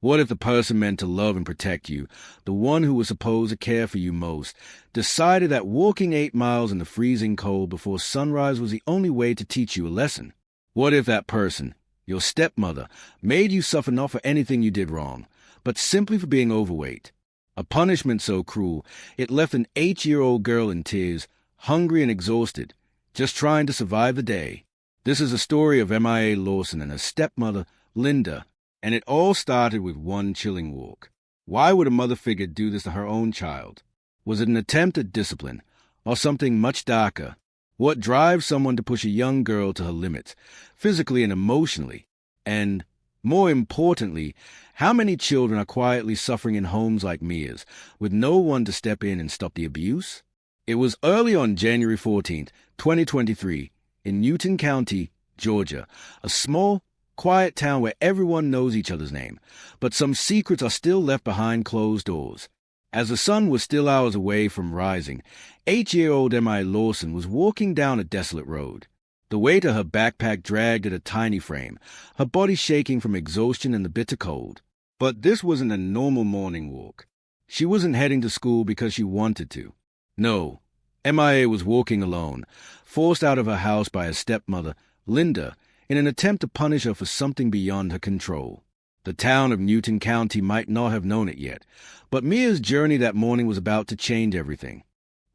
What if the person meant to love and protect you, the one who was supposed to care for you most, decided that walking 8 miles in the freezing cold before sunrise was the only way to teach you a lesson? What if that person, your stepmother, made you suffer not for anything you did wrong, but simply for being overweight? A punishment so cruel, it left an 8-year-old girl in tears, hungry and exhausted, just trying to survive the day. This is a story of M.I.A. Lawson and her stepmother, Linda, and it all started with one chilling walk. Why would a mother figure do this to her own child? Was it an attempt at discipline, or something much darker? What drives someone to push a young girl to her limits, physically and emotionally? And, more importantly, how many children are quietly suffering in homes like Mia's, with no one to step in and stop the abuse? It was early on January 14th, 2023, in Newton County, Georgia, a small, quiet town where everyone knows each other's name, but some secrets are still left behind closed doors. As the sun was still hours away from rising, 8-year-old M.I. Lawson was walking down a desolate road. The weight of her backpack dragged at a tiny frame, her body shaking from exhaustion and the bitter cold. But this wasn't a normal morning walk. She wasn't heading to school because she wanted to. No, M.I.A. was walking alone, forced out of her house by her stepmother, Linda, in an attempt to punish her for something beyond her control. The town of Newton County might not have known it yet, but Mia's journey that morning was about to change everything.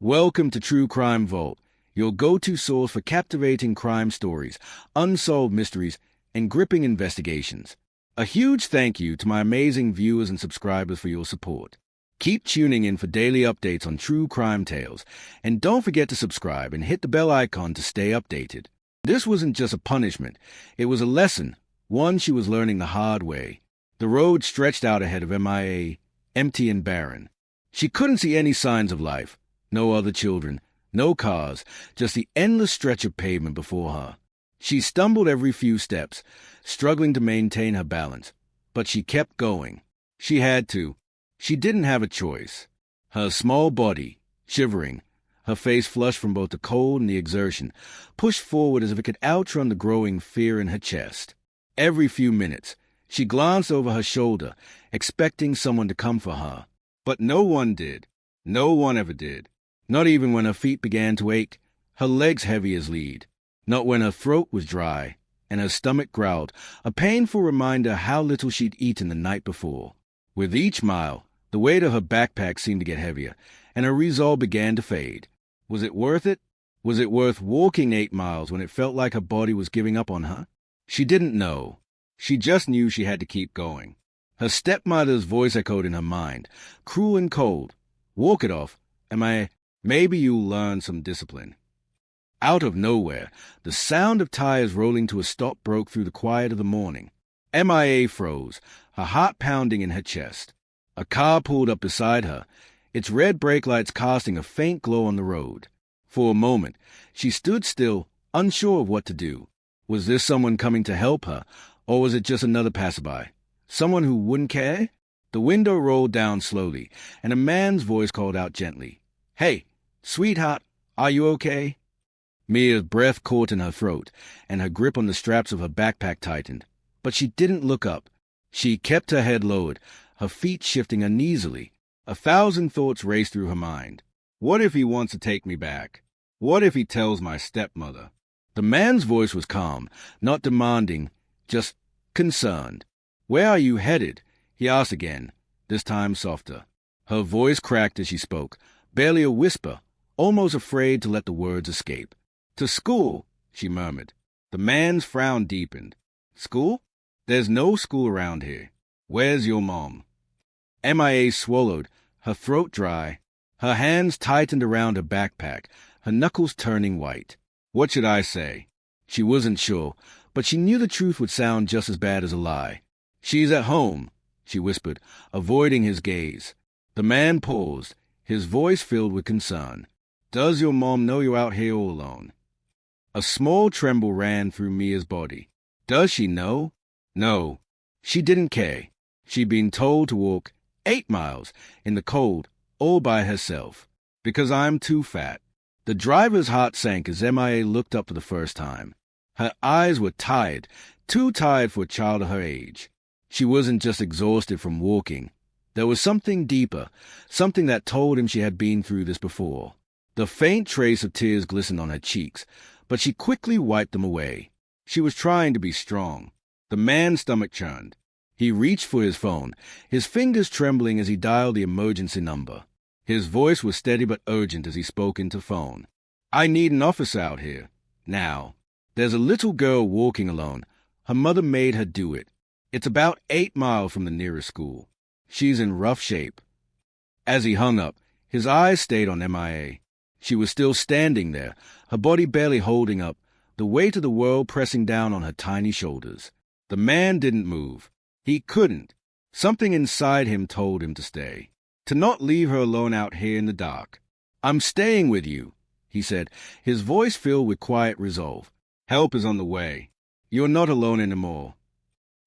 Welcome to True Crime Vault, your go-to source for captivating crime stories, unsolved mysteries, and gripping investigations. A huge thank you to my amazing viewers and subscribers for your support. Keep tuning in for daily updates on true crime tales, and don't forget to subscribe and hit the bell icon to stay updated. This wasn't just a punishment, it was a lesson, one she was learning the hard way. The road stretched out ahead of M.I.A., empty and barren. She couldn't see any signs of life, no other children, no cars, just the endless stretch of pavement before her. She stumbled every few steps, struggling to maintain her balance, but she kept going. She had to. She didn't have a choice. Her small body, shivering, her face flushed from both the cold and the exertion, pushed forward as if it could outrun the growing fear in her chest. Every few minutes, she glanced over her shoulder, expecting someone to come for her. But no one did. No one ever did. Not even when her feet began to ache, her legs heavy as lead. Not when her throat was dry, and her stomach growled, a painful reminder how little she'd eaten the night before. With each mile, the weight of her backpack seemed to get heavier, and her resolve began to fade. Was it worth it? Was it worth walking 8 miles when it felt like her body was giving up on her? She didn't know. She just knew she had to keep going. Her stepmother's voice echoed in her mind, cruel and cold. Walk it off. Maybe you'll learn some discipline. Out of nowhere, the sound of tires rolling to a stop broke through the quiet of the morning. M.I.A. froze, her heart pounding in her chest. A car pulled up beside her, its red brake lights casting a faint glow on the road. For a moment, she stood still, unsure of what to do. Was this someone coming to help her, or was it just another passerby? Someone who wouldn't care? The window rolled down slowly, and a man's voice called out gently, "Hey, sweetheart, are you okay?" Mia's breath caught in her throat, and her grip on the straps of her backpack tightened. But she didn't look up. She kept her head lowered, her feet shifting uneasily. 1,000 thoughts raced through her mind. What if he wants to take me back? What if he tells my stepmother? The man's voice was calm, not demanding, just concerned. "Where are you headed?" he asked again, this time softer. Her voice cracked as she spoke, barely a whisper, almost afraid to let the words escape. "To school," she murmured. The man's frown deepened. "School? There's no school around here. Where's your mom?" M.I.A. swallowed, her throat dry. Her hands tightened around her backpack, her knuckles turning white. What should I say? She wasn't sure, but she knew the truth would sound just as bad as a lie. "She's at home," she whispered, avoiding his gaze. The man paused, his voice filled with concern. "Does your mom know you're out here all alone?" A small tremble ran through Mia's body. Does she know? No. She didn't care. She'd been told to walk 8 miles in the cold all by herself. "Because I'm too fat." The driver's heart sank as M.I.A. looked up for the first time. Her eyes were tired, too tired for a child of her age. She wasn't just exhausted from walking. There was something deeper, something that told him she had been through this before. The faint trace of tears glistened on her cheeks, but she quickly wiped them away. She was trying to be strong. The man's stomach churned. He reached for his phone, his fingers trembling as he dialed the emergency number. His voice was steady but urgent as he spoke into phone. "I need an officer out here. Now. There's a little girl walking alone. Her mother made her do it. It's about 8 miles from the nearest school. She's in rough shape." As he hung up, his eyes stayed on MIA. She was still standing there, her body barely holding up, the weight of the world pressing down on her tiny shoulders. The man didn't move. He couldn't. Something inside him told him to stay, to not leave her alone out here in the dark. "I'm staying with you," he said, his voice filled with quiet resolve. "Help is on the way. You're not alone anymore."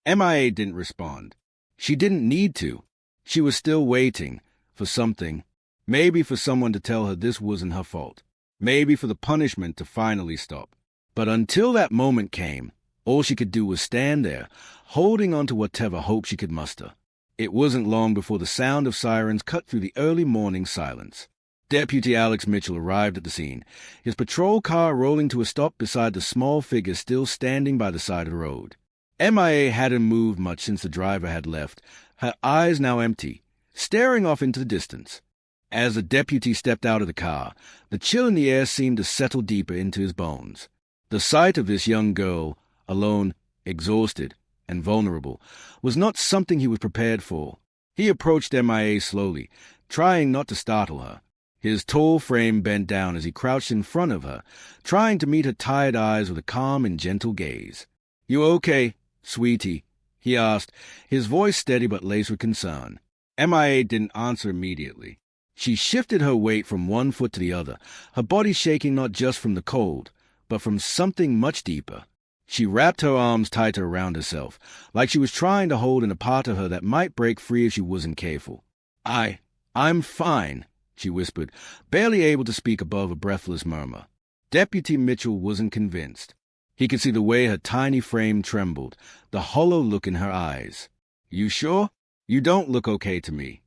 MIA didn't respond. She didn't need to. She was still waiting for something. Maybe for someone to tell her this wasn't her fault. Maybe for the punishment to finally stop. But until that moment came, all she could do was stand there, holding on to whatever hope she could muster. It wasn't long before the sound of sirens cut through the early morning silence. Deputy Alex Mitchell arrived at the scene, his patrol car rolling to a stop beside the small figure still standing by the side of the road. MIA hadn't moved much since the driver had left, her eyes now empty, staring off into the distance. As the deputy stepped out of the car, the chill in the air seemed to settle deeper into his bones. The sight of this young girl, alone, exhausted, and vulnerable, was not something he was prepared for. He approached MIA slowly, trying not to startle her. His tall frame bent down as he crouched in front of her, trying to meet her tired eyes with a calm and gentle gaze. "You okay, sweetie?" he asked, his voice steady but laced with concern. MIA didn't answer immediately. She shifted her weight from one foot to the other, her body shaking not just from the cold, but from something much deeper. She wrapped her arms tighter around herself, like she was trying to hold in a part of her that might break free if she wasn't careful. I'm fine," she whispered, barely able to speak above a breathless murmur. Deputy Mitchell wasn't convinced. He could see the way her tiny frame trembled, the hollow look in her eyes. "You sure? You don't look okay to me."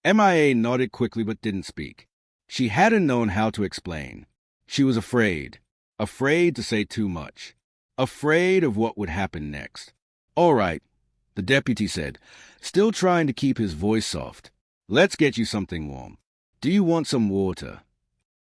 MIA nodded quickly but didn't speak. She hadn't known how to explain. She was afraid to say too much, afraid of what would happen next. "All right," the deputy said, still trying to keep his voice soft. "Let's get you something warm. Do you want some water?"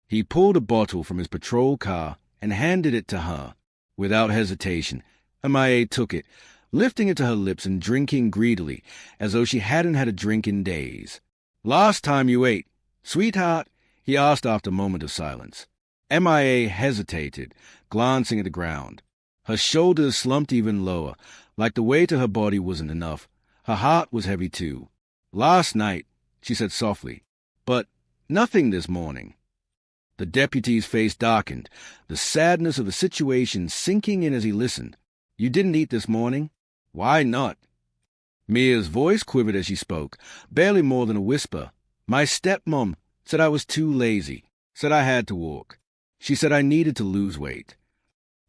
He pulled a bottle from his patrol car and handed it to her. Without hesitation, MIA took it, lifting it to her lips and drinking greedily, as though she hadn't had a drink in days. "Last time you ate, sweetheart?" he asked after a moment of silence. MIA hesitated, glancing at the ground. Her shoulders slumped even lower, like the weight of her body wasn't enough. Her heart was heavy too. "Last night," she said softly, "but nothing this morning." The deputy's face darkened, the sadness of the situation sinking in as he listened. "You didn't eat this morning? Why not?" Mia's voice quivered as she spoke, barely more than a whisper. "My stepmom said I was too lazy, said I had to walk. She said I needed to lose weight."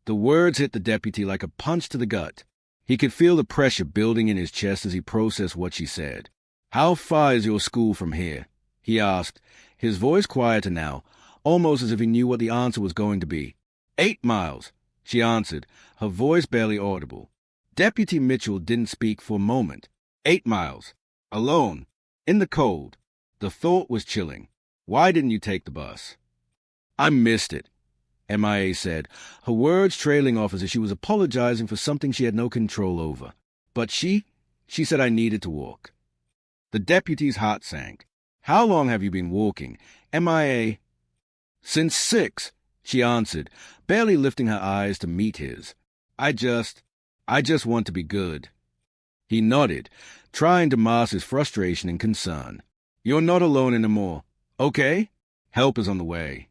The words hit the deputy like a punch to the gut. He could feel the pressure building in his chest as he processed what she said. "How far is your school from here?" he asked, his voice quieter now, almost as if he knew what the answer was going to be. 8 miles, she answered, her voice barely audible. Deputy Mitchell didn't speak for a moment. 8 miles. Alone. In the cold. The thought was chilling. Why didn't you take the bus? "I missed it," MIA said, her words trailing off as if she was apologizing for something she had no control over. "But she said I needed to walk." The deputy's heart sank. "How long have you been walking?" MIA. "Since 6, she answered, barely lifting her eyes to meet his. I just want to be good." He nodded, trying to mask his frustration and concern. "You're not alone anymore, okay? Help is on the way."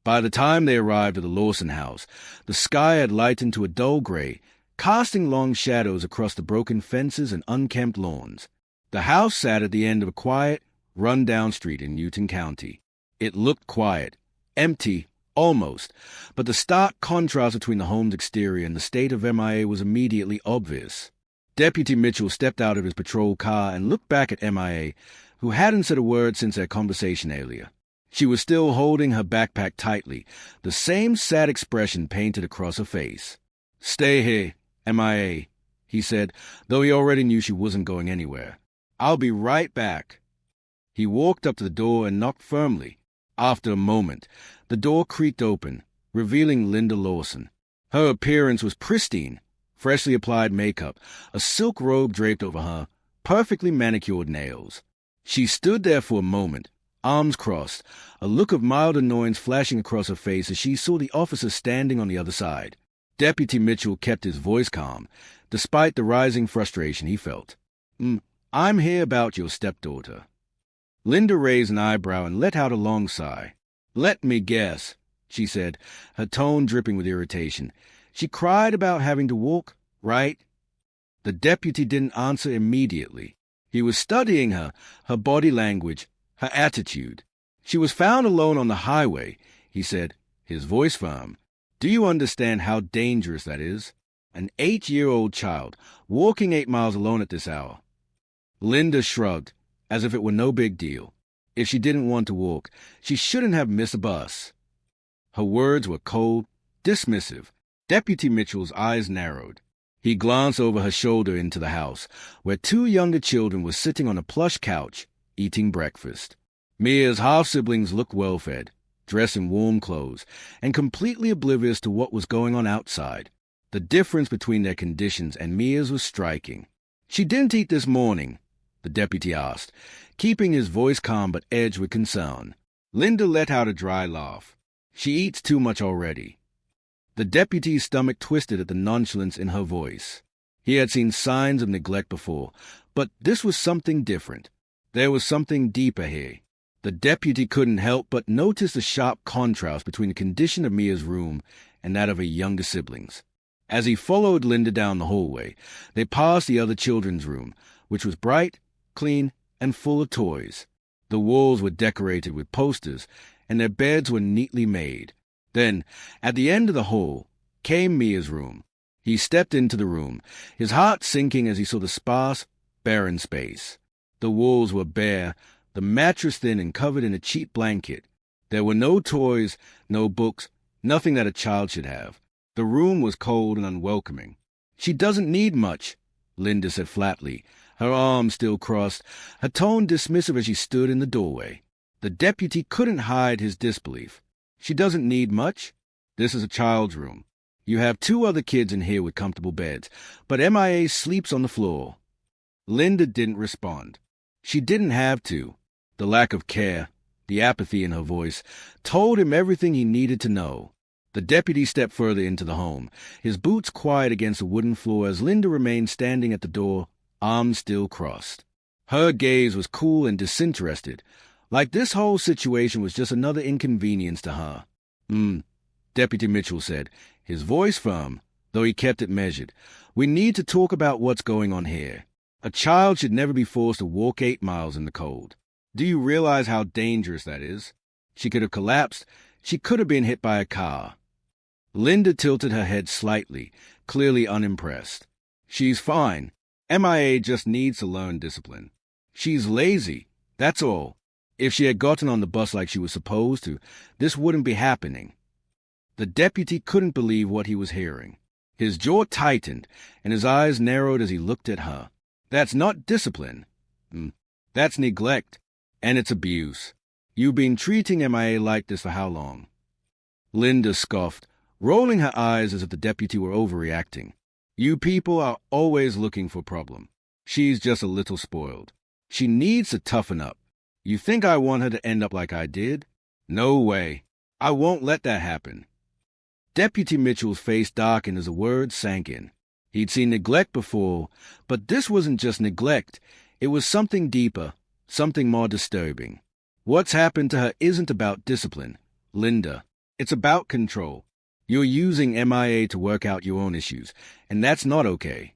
By the time they arrived at the Lawson house, the sky had lightened to a dull gray, casting long shadows across the broken fences and unkempt lawns. The house sat at the end of a quiet, run-down street in Newton County. It looked quiet, empty, almost, but the stark contrast between the home's exterior and the state of MIA was immediately obvious. Deputy Mitchell stepped out of his patrol car and looked back at MIA, who hadn't said a word since their conversation earlier. She was still holding her backpack tightly, the same sad expression painted across her face. "Stay here, MIA," he said, though he already knew she wasn't going anywhere. "I'll be right back." He walked up to the door and knocked firmly. After a moment, the door creaked open, revealing Linda Lawson. Her appearance was pristine, freshly applied makeup, a silk robe draped over her, perfectly manicured nails. She stood there for a moment, arms crossed, a look of mild annoyance flashing across her face as she saw the officer standing on the other side. Deputy Mitchell kept his voice calm, despite the rising frustration he felt. "I'm here about your stepdaughter." Linda raised an eyebrow and let out a long sigh. "Let me guess," she said, her tone dripping with irritation. "She cried about having to walk, right?" The deputy didn't answer immediately. He was studying her body language, her attitude. "She was found alone on the highway," he said, his voice firm. "Do you understand how dangerous that is? An 8-year-old child, walking 8 miles alone at this hour." Linda shrugged, as if it were no big deal. If she didn't want to walk, she shouldn't have missed a bus. Her words were cold, dismissive. Deputy Mitchell's eyes narrowed. He glanced over her shoulder into the house, where 2 younger children were sitting on a plush couch, eating breakfast. Mia's half-siblings looked well-fed, dressed in warm clothes, and completely oblivious to what was going on outside. The difference between their conditions and Mia's was striking. "She didn't eat this morning?" the deputy asked, keeping his voice calm but edged with concern. Linda let out a dry laugh. "She eats too much already." The deputy's stomach twisted at the nonchalance in her voice. He had seen signs of neglect before, but this was something different. There was something deeper here. The deputy couldn't help but notice the sharp contrast between the condition of Mia's room and that of her younger siblings. As he followed Linda down the hallway, they passed the other children's room, which was bright, clean, and full of toys. The walls were decorated with posters, and their beds were neatly made. Then, at the end of the hall, came Mia's room. He stepped into the room, his heart sinking as he saw the sparse, barren space. The walls were bare, the mattress thin and covered in a cheap blanket. There were no toys, no books, nothing that a child should have. The room was cold and unwelcoming. "She doesn't need much," Linda said flatly, her arms still crossed, her tone dismissive as she stood in the doorway. The deputy couldn't hide his disbelief. "She doesn't need much? This is a child's room. You have 2 other kids in here with comfortable beds, but MIA sleeps on the floor." Linda didn't respond. She didn't have to. The lack of care, the apathy in her voice, told him everything he needed to know. The deputy stepped further into the home, his boots quiet against the wooden floor as Linda remained standing at the door, arms still crossed. Her gaze was cool and disinterested, like this whole situation was just another inconvenience to her. Deputy Mitchell said, his voice firm, though he kept it measured. "We need to talk about what's going on here. A child should never be forced to walk 8 miles in the cold. Do you realize how dangerous that is? She could have collapsed. She could have been hit by a car." Linda tilted her head slightly, clearly unimpressed. "She's fine. MIA just needs to learn discipline. She's lazy, that's all. If she had gotten on the bus like she was supposed to, this wouldn't be happening." The deputy couldn't believe what he was hearing. His jaw tightened, and his eyes narrowed as he looked at her. "That's not discipline. That's neglect, and it's abuse. You've been treating MIA like this for how long?" Linda scoffed, rolling her eyes as if the deputy were overreacting. "You people are always looking for a problem. She's just a little spoiled. She needs to toughen up. You think I want her to end up like I did? No way. I won't let that happen." Deputy Mitchell's face darkened as the words sank in. He'd seen neglect before, but this wasn't just neglect. It was something deeper, something more disturbing. What's happened to her isn't about discipline, Linda. It's about control. You're using MIA to work out your own issues, and that's not okay.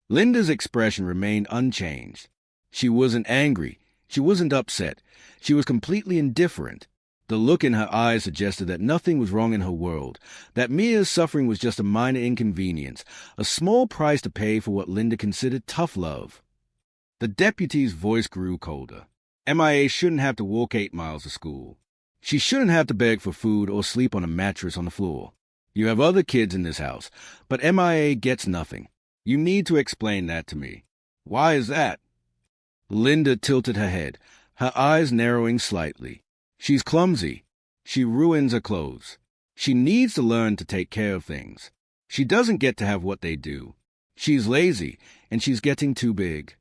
Linda's expression remained unchanged. She wasn't angry. She wasn't upset. She was completely indifferent. The look in her eyes suggested that nothing was wrong in her world, that Mia's suffering was just a minor inconvenience, a small price to pay for what Linda considered tough love. The deputy's voice grew colder. MIA shouldn't have to walk 8 miles to school. She shouldn't have to beg for food or sleep on a mattress on the floor. You have other kids in this house, but MIA gets nothing. You need to explain that to me. Why is that? Linda tilted her head, her eyes narrowing slightly. She's clumsy. She ruins her clothes. She needs to learn to take care of things. She doesn't get to have what they do. She's lazy, and she's getting too big.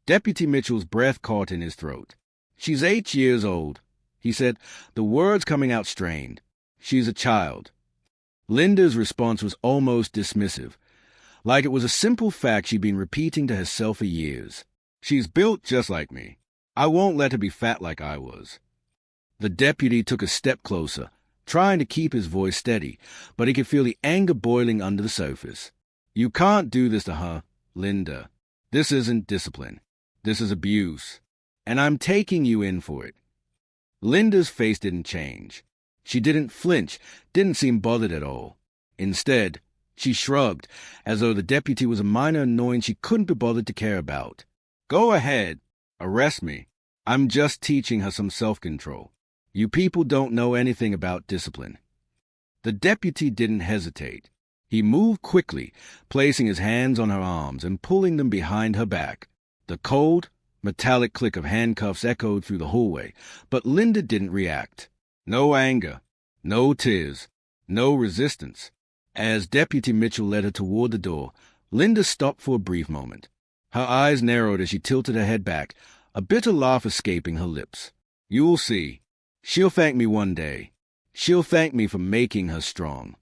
Deputy Mitchell's breath caught in his throat. She's 8 years old, he said, the words coming out strained. She's a child. Linda's response was almost dismissive, like it was a simple fact she'd been repeating to herself for years. She's built just like me. I won't let her be fat like I was. The deputy took a step closer, trying to keep his voice steady, but he could feel the anger boiling under the surface. You can't do this to her, Linda. This isn't discipline. This is abuse. And I'm taking you in for it. Linda's face didn't change. She didn't flinch, didn't seem bothered at all. Instead, she shrugged, as though the deputy was a minor annoyance she couldn't be bothered to care about. Go ahead. Arrest me. I'm just teaching her some self-control. You people don't know anything about discipline. The deputy didn't hesitate. He moved quickly, placing his hands on her arms and pulling them behind her back. The cold, metallic click of handcuffs echoed through the hallway, but Linda didn't react. No anger, no tears, no resistance. As Deputy Mitchell led her toward the door, Linda stopped for a brief moment. Her eyes narrowed as she tilted her head back, a bitter laugh escaping her lips. You'll see. She'll thank me one day. She'll thank me for making her strong.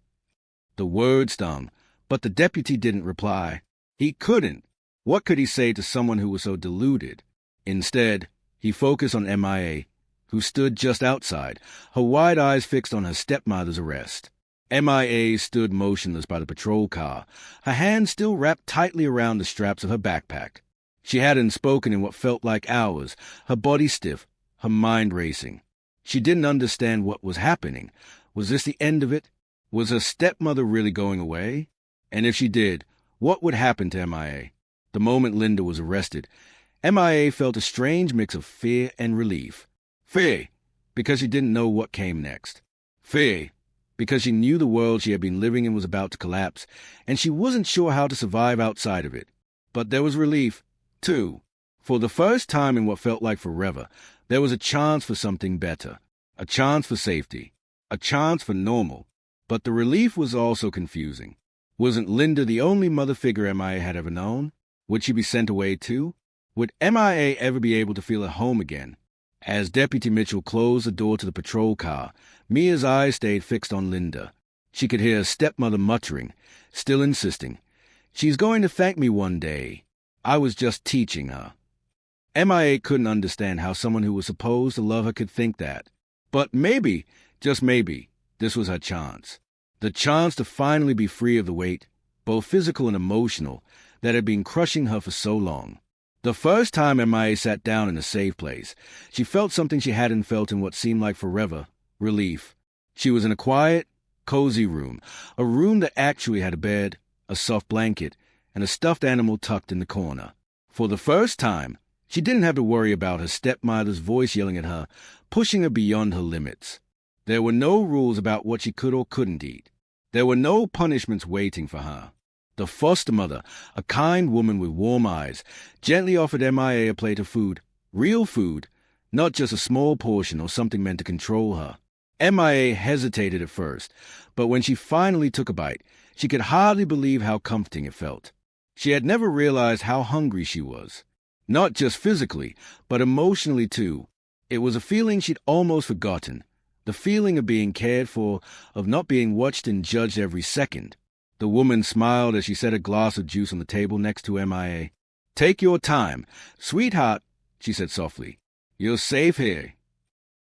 The word stung, but the deputy didn't reply. He couldn't. What could he say to someone who was so deluded? Instead, he focused on MIA, who stood just outside, her wide eyes fixed on her stepmother's arrest. MIA stood motionless by the patrol car, her hands still wrapped tightly around the straps of her backpack. She hadn't spoken in what felt like hours, her body stiff, her mind racing. She didn't understand what was happening. Was this the end of it? Was her stepmother really going away? And if she did, what would happen to MIA? The moment Linda was arrested, MIA felt a strange mix of fear and relief. Fear, because she didn't know what came next. Fear, because she knew the world she had been living in was about to collapse, and she wasn't sure how to survive outside of it. But there was relief, too. For the first time in what felt like forever, there was a chance for something better, a chance for safety, a chance for normal. But the relief was also confusing. Wasn't Linda the only mother figure MIA had ever known? Would she be sent away too? Would MIA ever be able to feel at home again? As Deputy Mitchell closed the door to the patrol car, Mia's eyes stayed fixed on Linda. She could hear her stepmother muttering, still insisting, "She's going to thank me one day. I was just teaching her." MIA couldn't understand how someone who was supposed to love her could think that. But maybe, just maybe, this was her chance. The chance to finally be free of the weight, both physical and emotional, that had been crushing her for so long. The first time MIA sat down in a safe place, she felt something she hadn't felt in what seemed like forever, relief. She was in a quiet, cozy room, a room that actually had a bed, a soft blanket, and a stuffed animal tucked in the corner. For the first time, she didn't have to worry about her stepmother's voice yelling at her, pushing her beyond her limits. There were no rules about what she could or couldn't eat. There were no punishments waiting for her. The foster mother, a kind woman with warm eyes, gently offered MIA a plate of food, real food, not just a small portion or something meant to control her. MIA hesitated at first, but when she finally took a bite, she could hardly believe how comforting it felt. She had never realized how hungry she was. Not just physically, but emotionally too. It was a feeling she'd almost forgotten. The feeling of being cared for, of not being watched and judged every second. The woman smiled as she set a glass of juice on the table next to MIA. "Take your time. Sweetheart," she said softly. "You're safe here."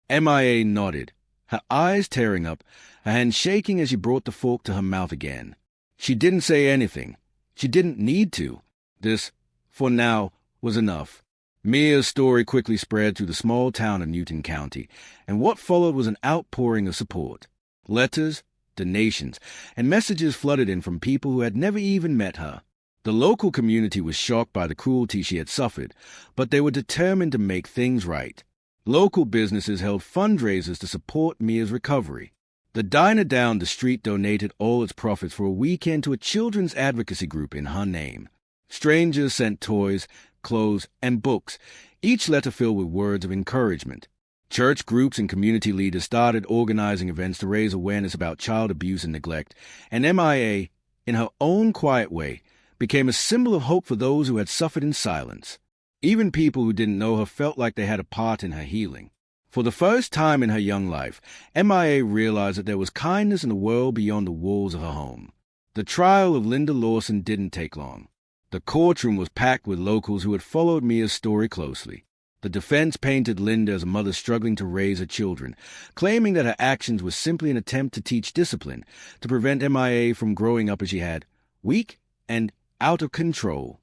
MIA nodded, her eyes tearing up, her hand shaking as she brought the fork to her mouth again. She didn't say anything. She didn't need to. This, for now, was enough. Mia's story quickly spread through the small town of Newton County, and what followed was an outpouring of support. Letters, donations, and messages flooded in from people who had never even met her. The local community was shocked by the cruelty she had suffered, but they were determined to make things right. Local businesses held fundraisers to support Mia's recovery. The diner down the street donated all its profits for a weekend to a children's advocacy group in her name. Strangers sent toys, clothes, and books, each letter filled with words of encouragement. Church groups and community leaders started organizing events to raise awareness about child abuse and neglect, and MIA, in her own quiet way, became a symbol of hope for those who had suffered in silence. Even people who didn't know her felt like they had a part in her healing. For the first time in her young life, MIA realized that there was kindness in the world beyond the walls of her home. The trial of Linda Lawson didn't take long. The courtroom was packed with locals who had followed Mia's story closely. The defense painted Linda as a mother struggling to raise her children, claiming that her actions were simply an attempt to teach discipline, to prevent MIA from growing up as she had, weak and out of control.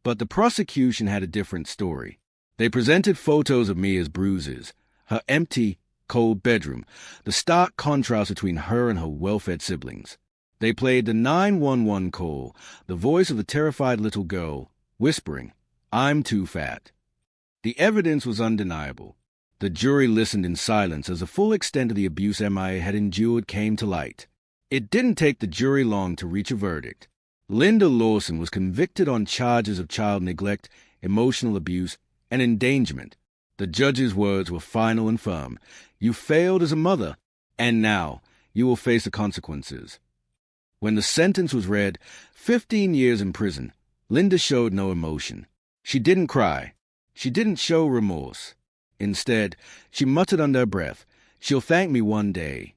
But the prosecution had a different story. They presented photos of Mia's bruises, her empty, cold bedroom, the stark contrast between her and her well-fed siblings. They played the 911 call, the voice of the terrified little girl, whispering, "I'm too fat." The evidence was undeniable. The jury listened in silence as the full extent of the abuse MIA had endured came to light. It didn't take the jury long to reach a verdict. Linda Lawson was convicted on charges of child neglect, emotional abuse, and endangerment. The judge's words were final and firm. "You failed as a mother, and now you will face the consequences." When the sentence was read, 15 years in prison, Linda showed no emotion. She didn't cry. She didn't show remorse. Instead, she muttered under her breath, "She'll thank me one day."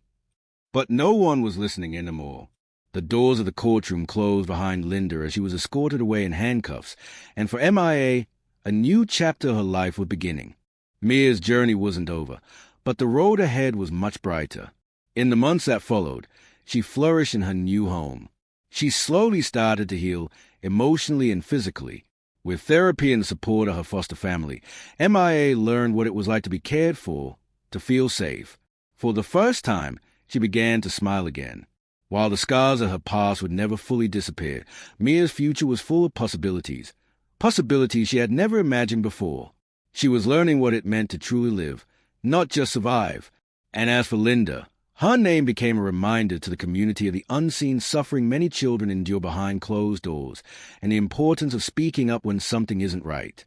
But no one was listening anymore. The doors of the courtroom closed behind Linda as she was escorted away in handcuffs, and for MIA, a new chapter of her life was beginning. Mia's journey wasn't over, but the road ahead was much brighter. In the months that followed, she flourished in her new home. She slowly started to heal, emotionally and physically. With therapy and the support of her foster family, MIA learned what it was like to be cared for, to feel safe. For the first time, she began to smile again. While the scars of her past would never fully disappear, Mia's future was full of possibilities. Possibilities she had never imagined before. She was learning what it meant to truly live, not just survive. And as for Linda, her name became a reminder to the community of the unseen suffering many children endure behind closed doors, and the importance of speaking up when something isn't right.